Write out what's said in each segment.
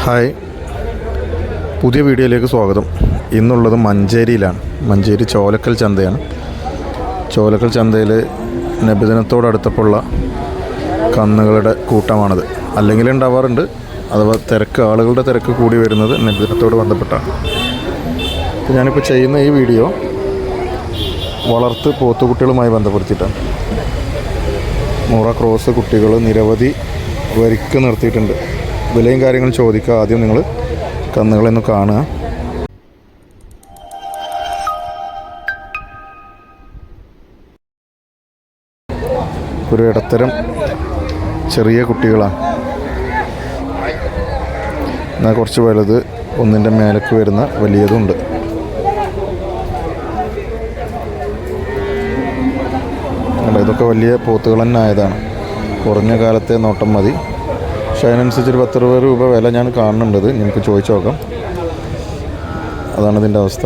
Hi, പുതിയ വീഡിയോയിലേക്ക് സ്വാഗതം. ഇന്നുള്ളത് മഞ്ചേരിയിലാണ്. മഞ്ചേരി ചോലക്കൽ ചന്തയാണ്. ചോലക്കൽ ചന്തയിൽ നബിദിനത്തോടടുത്തപ്പോഴുള്ള കന്നുകളുടെ കൂട്ടമാണത്. അല്ലെങ്കിൽ ഉണ്ടാവാറുണ്ട്, അഥവാ ആളുകളുടെ തിരക്ക് കൂടി വരുന്നത് നബിദിനത്തോട് ബന്ധപ്പെട്ടാണ്. ഞാനിപ്പോൾ ചെയ്യുന്ന ഈ വീഡിയോ വളർത്ത് പോത്തുകുട്ടികളുമായി ബന്ധപ്പെടുത്തിയിട്ടാണ്. മുറ ക്രോസ് കുട്ടികൾ നിരവധി വരിക്ക് നിർത്തിയിട്ടുണ്ട്. വിലയും കാര്യങ്ങളും ചോദിക്കുക. ആദ്യം നിങ്ങൾ കന്നുകളെന്ന് കാണുക. ഒരു ഇടത്തരം ചെറിയ കുട്ടികളാണ്. എന്നാൽ കുറച്ച് വലുത്, ഒന്നിൻ്റെ മേലേക്ക് വരുന്ന വലിയതുണ്ട്. ഇതൊക്കെ വലിയ പോത്തുകൾ തന്നെ ആയതാണ്. കുറഞ്ഞ കാലത്തെ നോട്ടം മതി. പക്ഷേ അതിനനുസരിച്ചൊരു 10-20 രൂപ വില ഞാൻ കാണുന്നുണ്ടത്. നിങ്ങൾക്ക് ചോദിച്ചു നോക്കാം. അതാണ് ഇതിൻ്റെ അവസ്ഥ.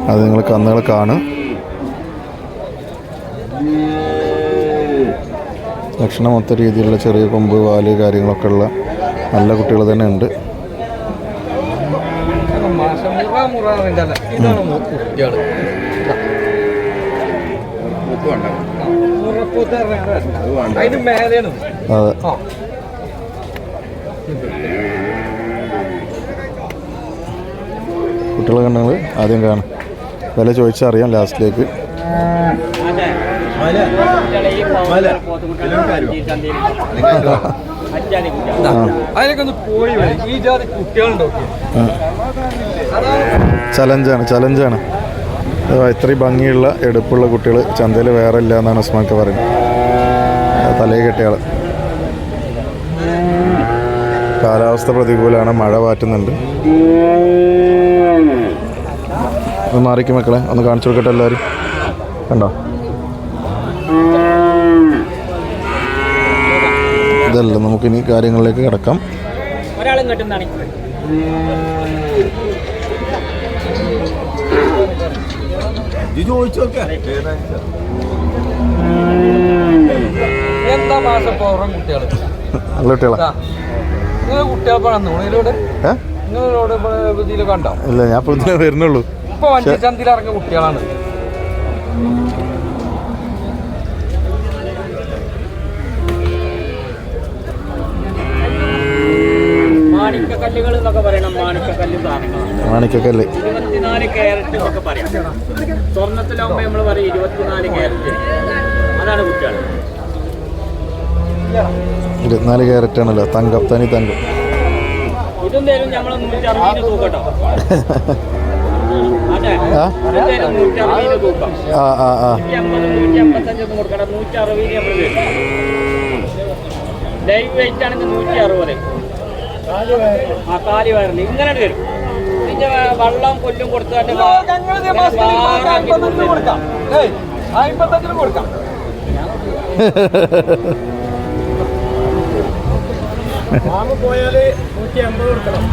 അത് നിങ്ങൾ കന്നുകൾ കാണും. ലക്ഷണമൊത്ത രീതിയിലുള്ള ചെറിയ കൊമ്പ്, വാല് കാര്യങ്ങളൊക്കെ ഉള്ള നല്ല കുട്ടികൾ തന്നെ ഉണ്ട്. കുട്ടികളെ കണ്ടെങ്കിൽ ആദ്യം കാണും. വില ചോദിച്ചറിയാം ലാസ്റ്റിലേക്ക്. ചലഞ്ചാണ്. ഇത്രയും ഭംഗിയുള്ള എടുപ്പുള്ള കുട്ടികൾ ചന്തയിൽ വേറെ ഇല്ല എന്നാണ് ഉസ്മാൻക്ക് പറയുന്നത്. തലയിൽ കെട്ടിയാൾ. കാലാവസ്ഥ പ്രതികൂലമാണ്, മഴ പാറ്റുന്നുണ്ട്. ഒന്ന് മാറിക്കും മക്കളെ, ഒന്ന് കാണിച്ചു കൊടുക്കട്ടെ എല്ലാവരും. കണ്ടോ, ഇതല്ല. നമുക്കിനി കാര്യങ്ങളിലേക്ക് കിടക്കാം. എന്താ മാസം പോറും കുട്ടികള് കണ്ടോ? ഇല്ല, ഞാൻ വരുന്നുള്ളൂ. ഇപ്പൊ വഞ്ചിച്ചന്തയിൽ ഇറങ്ങിയ കുട്ടികളാണ്. മാണിക്കക്കല്ലുകൾ എന്നൊക്കെ പറയണം. മാണിക്കക്കല്ല് സാധനങ്ങളാണ്. മാണിക്കക്കല്ല് 24 ക്യാരറ്റ് എന്നൊക്കെ പറയാം. സ്വർണ്ണത്തിലാവുമ്പോ നമ്മള് പറയും 24 ക്യാരറ്റ്. അതാണ് കുട്ടികൾ. 24 ക്യാരറ്റ് ആണല്ലോ. തങ്കം, തനി തങ്കം. ഇതെന്തായാലും നമ്മള് 160 തൂക്കട്ടോ. അതെ, 160 തൂക്കം. 150 കൊടുക്കണം. 160 നമ്മള് ലൈവ് വെയിറ്റ് ആണെങ്കിൽ 160. കാലി വയറിന് ഇങ്ങനെ വരും. ഇതിന്റെ വെള്ളം കൊല്ലും കൊടുത്തിട്ട് കൊടുക്കാം. 55 കൊടുക്കാം. പോയാല് 180 കൊടുക്കണം.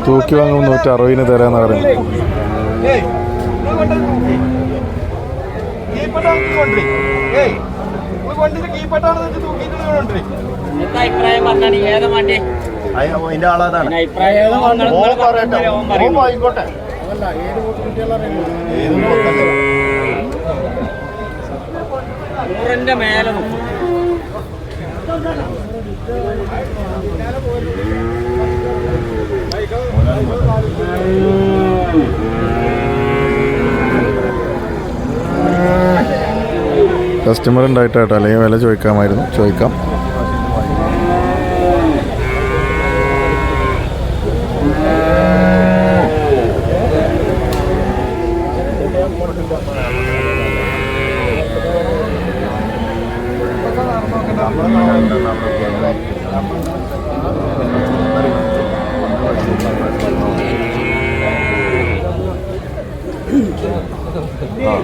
തൂക്കി വാങ്ങും 160 തരാന്ന് പറയുന്നത്. അഭിപ്രായം പറഞ്ഞാൽ ഏതാ വേണ്ടി? അതിന്റെ ആളാണ്. ആയിക്കോട്ടെ. നൂറിന്റെ മേലെ കസ്റ്റമർ ഉണ്ടായിട്ടാട്ടോ, അല്ലെങ്കിൽ വില ചോദിക്കാമായിരുന്നു. ചോദിക്കാം.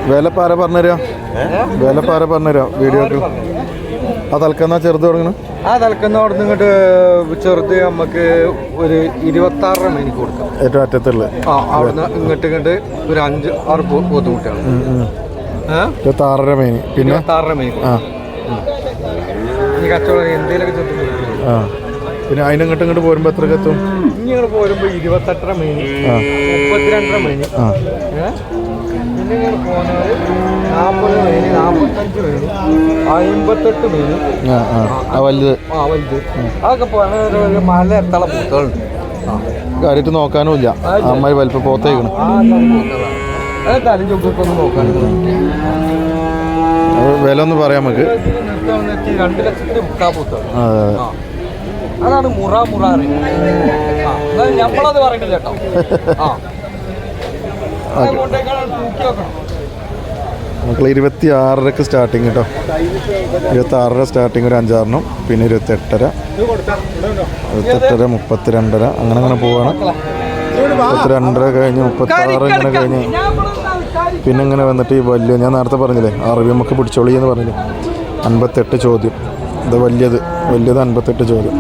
വിലപ്പാര പറഞ്ഞുതരാം. വിലപ്പാര പറഞ്ഞുതരാം വീഡിയോക്ക്. ആ തൽക്കുന്ന ചെറുത് തുടങ്ങണം. ആ തലക്കുന്ന അവിടെ നിന്ന് ഇങ്ങോട്ട് ചെറുത് നമുക്ക് ഒരു 26 എനിക്ക് കൊടുക്കാം. ഏറ്റവും അറ്റത്തുള്ള അവിടെ നിന്ന് ഇങ്ങോട്ട് ഒരു 5-6 പോത്തുകുട്ടിയാണ്. 26.5 മേനി. പിന്നെ 26 മേനി. ആ ഇനി കച്ചവടം എന്തെങ്കിലുമൊക്കെ ചെറുപ്പം. ആ പിന്നെ അതിനങ്ങോട്ട് ഇങ്ങോട്ട് പോരുമ്പോൾ എത്രക്ക് എത്തും? ഇനി ഇങ്ങനെ പോരുമ്പോൾ 28 മേനി, 32 മേനി. പിന്നെ ഇങ്ങനെ പോകുന്നത് 40 മേനി, 45 മേനി, 58 മേനി. വലുത് വലുത് അതൊക്കെ പോകാൻ മല എത്തള പൂത്തുകളുണ്ട്. കാര്യമായിട്ട് നോക്കാനും ഇല്ല. അമ്മായി വലിപ്പം പോത്തേക്കണം. തലയും ചൊക്കൊക്കെ ഒന്ന് നോക്കാനുണ്ട്. വില ഒന്ന് പറയാം നമുക്ക്. 2 ലക്ഷത്തിന് മുക്കാ പൂത്തുകൾ. അതാണ് മുറ നമ്മളത് പറയുന്നില്ല കേട്ടോ. മക്കൾ 26.5 സ്റ്റാർട്ടിങ് കേട്ടോ. 26.5 സ്റ്റാർട്ടിങ്, ഒരു 5-6 പിന്നെ 28.5, 32, അങ്ങനെ അങ്ങനെ പോവാണ്. 32 കഴിഞ്ഞ് 36 ഇങ്ങനെ കഴിഞ്ഞ് പിന്നെ ഇങ്ങനെ വന്നിട്ട് ഈ വലിയ ഞാൻ നേരത്തെ പറഞ്ഞില്ലേ അറബി നമുക്ക് പിടിച്ചോളി എന്ന് പറഞ്ഞില്ലേ, 58 ചോദ്യം. ഇത് വലിയത് 58 ചോദ്യം.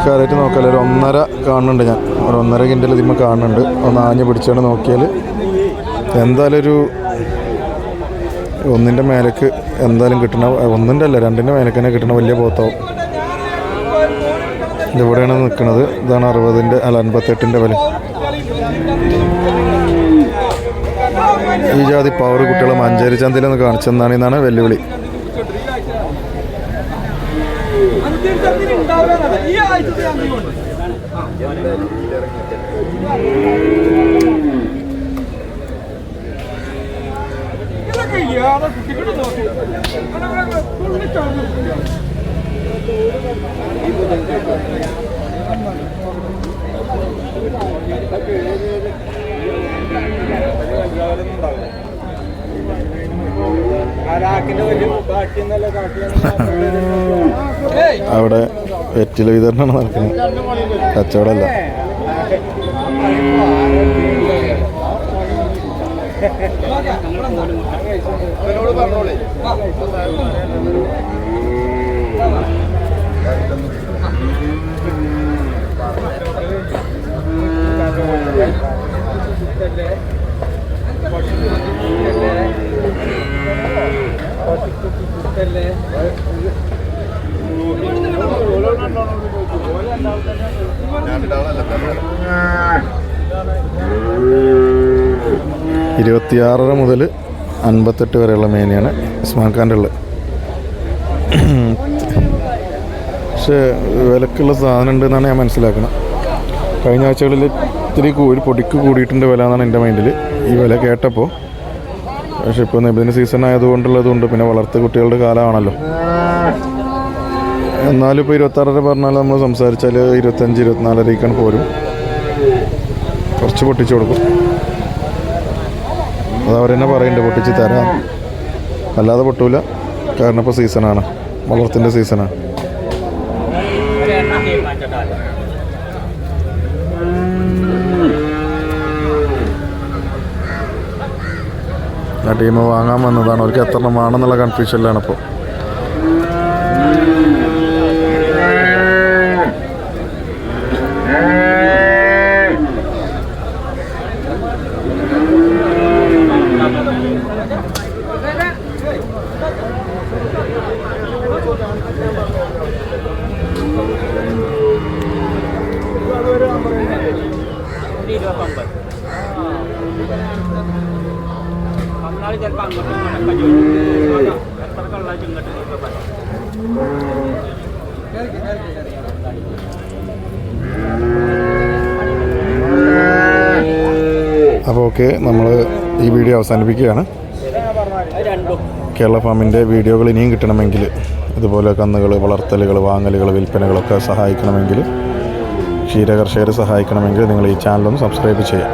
കാര്യമായിട്ട് നോക്കാമല്ലോ. ഒരു 1.5 കാണുന്നുണ്ട്. ഞാൻ ഒരു 1.5 കിൻഡൽ ഇതിമ്മ കാണുന്നുണ്ട്. ഒന്ന് ആഞ്ഞ് പിടിച്ചാണ് നോക്കിയാൽ എന്തായാലും ഒരു 1ൻ്റെ മേലേക്ക് എന്തായാലും കിട്ടണ, 1ൻ്റെ അല്ല 2ൻ്റെ മേലേക്ക് തന്നെ കിട്ടണ വലിയ പോത്താവും. ഇതെവിടെയാണ് നിൽക്കുന്നത്? ഇതാണ് 60ൻ്റെ അല്ല 58ൻ്റെ വില. ഈ ജാതി പവർ കുട്ടികളെ മഞ്ചേരി ചന്തയിലൊന്ന് കാണിച്ചെന്നാണ് എന്നാണ് വെല്ലുവിളി. അവിടെ വെറ്റില വിതരണമാണ് നടക്കുന്നത്, കച്ചവടമല്ല. $26 മുതൽ 58 വരെയുള്ള മേനിയാണ് ഉസ്മാൻ ഖാൻ്റെ ഉള്ളത്. പക്ഷേ വിലക്കുള്ള സാധനം ഉണ്ടെന്നാണ് ഞാൻ മനസ്സിലാക്കുന്നത്. കഴിഞ്ഞ ആഴ്ചകളിൽ ഇത്തിരി പൊടിക്ക് കൂടിയിട്ടുണ്ട് വില എന്നാണ് എൻ്റെ മൈൻഡിൽ ഈ വില കേട്ടപ്പോൾ. പക്ഷെ ഇപ്പോൾ നബിദിന സീസൺ ആയതുകൊണ്ടുള്ളതുകൊണ്ട് പിന്നെ വളർത്ത് കുട്ടികളുടെ കാലമാണല്ലോ. എന്നാലും ഇപ്പോൾ 26 പറഞ്ഞാൽ നമ്മൾ സംസാരിച്ചാൽ 25-24 പോരും. കുറച്ച് പൊട്ടിച്ചു കൊടുക്കും. അത് അവരെന്നെ പറയുന്നുണ്ട് പൊട്ടിച്ച് തരാം, അല്ലാതെ പൊട്ടൂല. കാരണം ഇപ്പോൾ സീസണാണ്, വളർത്തിൻ്റെ സീസണാണ്. ആ ടീം വാങ്ങാൻ വന്നതാണ്. അവർക്ക് എത്ര എണ്ണം വേണമെന്നുള്ള കൺഫ്യൂഷനിലാണ് ഇപ്പോൾ. ചിലപ്പോൾ അങ്ങോട്ടും ഇങ്ങോട്ടൊക്കെ ചോദിക്കും എത്ര കള്ള ചിങ്ങട്ട് അപ്പോൾ ഓക്കെ, നമ്മൾ ഈ വീഡിയോ അവസാനിപ്പിക്കുകയാണ്. കേരള ഫാമിൻ്റെ വീഡിയോകൾ ഇനിയും കിട്ടണമെങ്കിൽ, ഇതുപോലെ കന്നുകൾ വളർത്തലുകൾ, വാങ്ങലുകൾ, വിൽപ്പനകളൊക്കെ സഹായിക്കണമെങ്കിൽ, ക്ഷീരകർഷകരെ സഹായിക്കണമെങ്കിൽ നിങ്ങൾ ഈ ചാനലൊന്ന് സബ്സ്ക്രൈബ് ചെയ്യാം.